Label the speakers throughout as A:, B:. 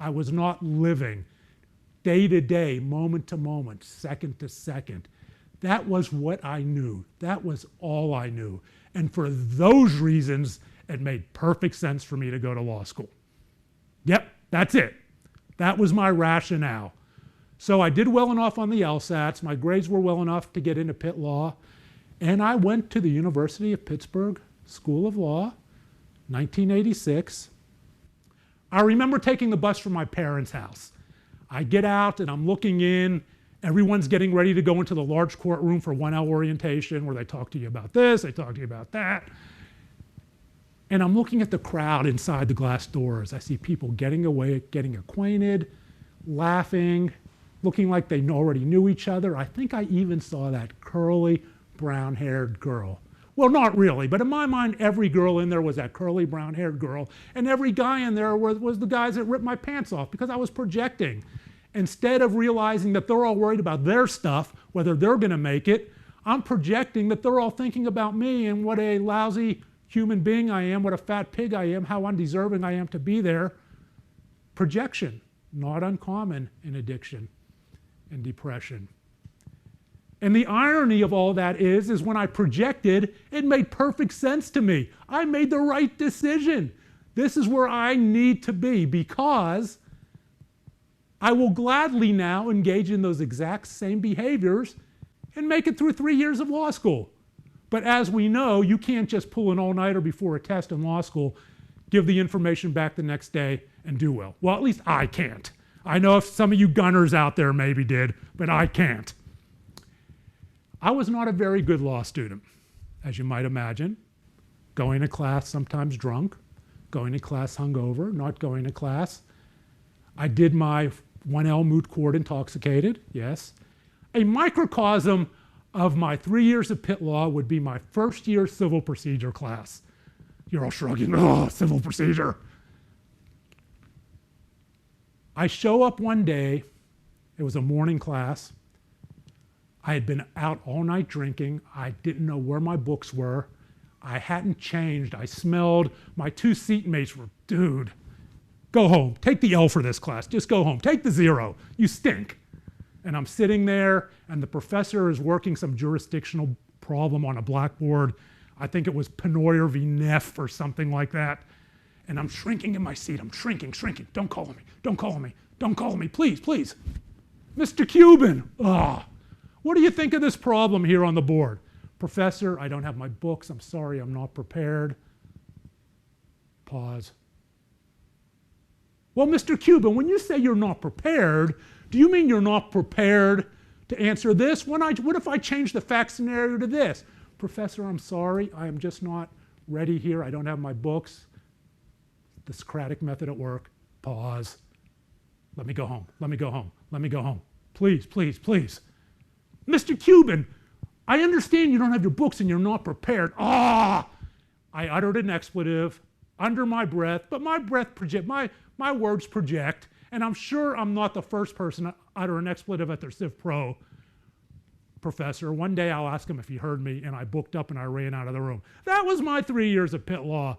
A: I was not living day to day, moment to moment, second to second. That was what I knew. That was all I knew. And for those reasons, it made perfect sense for me to go to law school. Yep, that's it. That was my rationale. So I did well enough on the LSATs. My grades were well enough to get into Pitt Law. And I went to the University of Pittsburgh School of Law, 1986. I remember taking the bus from my parents' house. I get out and I'm looking in. Everyone's getting ready to go into the large courtroom for 1-hour orientation where they talk to you about this, they talk to you about that. And I'm looking at the crowd inside the glass doors. I see people getting away, getting acquainted, laughing, looking like they already knew each other. I think I even saw that curly, brown-haired girl. Well, not really, but in my mind, every girl in there was that curly, brown-haired girl, and every guy in there was the guys that ripped my pants off because I was projecting. Instead of realizing that they're all worried about their stuff, whether they're going to make it, I'm projecting that they're all thinking about me and what a lousy human being I am, what a fat pig I am, how undeserving I am to be there. Projection, not uncommon in addiction and depression. And the irony of all that is when I projected, it made perfect sense to me. I made the right decision. This is where I need to be because I will gladly now engage in those exact same behaviors and make it through 3 years of law school. But as we know, you can't just pull an all-nighter before a test in law school, give the information back the next day, and do well. Well, at least I can't. I know if some of you gunners out there maybe did, but I can't. I was not a very good law student, as you might imagine. Going to class sometimes drunk, going to class hungover, not going to class. I did my 1L moot court intoxicated, yes. A microcosm of my 3 years of Pitt Law would be my first year civil procedure class. You're all shrugging, oh, civil procedure. I show up one day, it was a morning class. I had been out all night drinking. I didn't know where my books were. I hadn't changed. I smelled, my 2 seatmates were, dude, go home. Take the L for this class. Just go home. Take the 0. You stink. And I'm sitting there, and the professor is working some jurisdictional problem on a blackboard. I think it was Pennoyer v. Neff or something like that. And I'm shrinking in my seat. I'm shrinking. Don't call me. Don't call me. Don't call me. Please, please. Mr. Cuban. What do you think of this problem here on the board? Professor, I don't have my books. I'm sorry, I'm not prepared. Pause. Well, Mr. Cuban, when you say you're not prepared, do you mean you're not prepared to answer this? What if I change the fact scenario to this? Professor, I'm sorry, I am just not ready here. I don't have my books. The Socratic method at work. Pause. Let me go home. Let me go home. Let me go home. Please, please, please. Mr. Cuban, I understand you don't have your books and you're not prepared. I uttered an expletive under my breath, but my words project, and I'm sure I'm not the first person to utter an expletive at their Civ Pro professor. One day I'll ask him if he heard me, and I booked up and I ran out of the room. That was my 3 years of Pitt Law.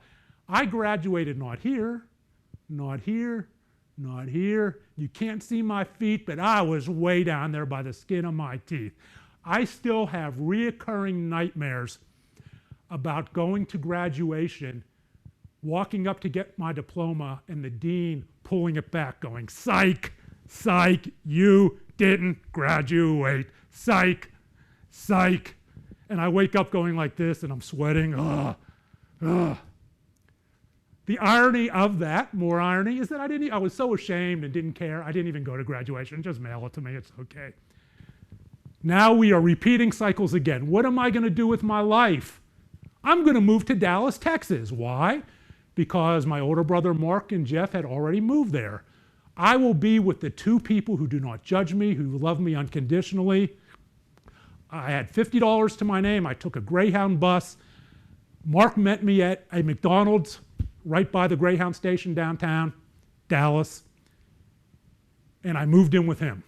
A: I graduated not here, not here, not here. You can't see my feet, but I was way down there by the skin of my teeth. I still have reoccurring nightmares about going to graduation, walking up to get my diploma, and the dean pulling it back, going, psych, psych, you didn't graduate, psych, psych. And I wake up going like this, and I'm sweating, The irony of that, more irony, is that I was so ashamed and didn't care. I didn't even go to graduation. Just mail it to me. It's okay. Now we are repeating cycles again. What am I going to do with my life? I'm going to move to Dallas, Texas. Why? Because my older brother Mark and Jeff had already moved there. I will be with the 2 people who do not judge me, who love me unconditionally. I had $50 to my name. I took a Greyhound bus. Mark met me at a McDonald's right by the Greyhound station downtown, Dallas, and I moved in with him.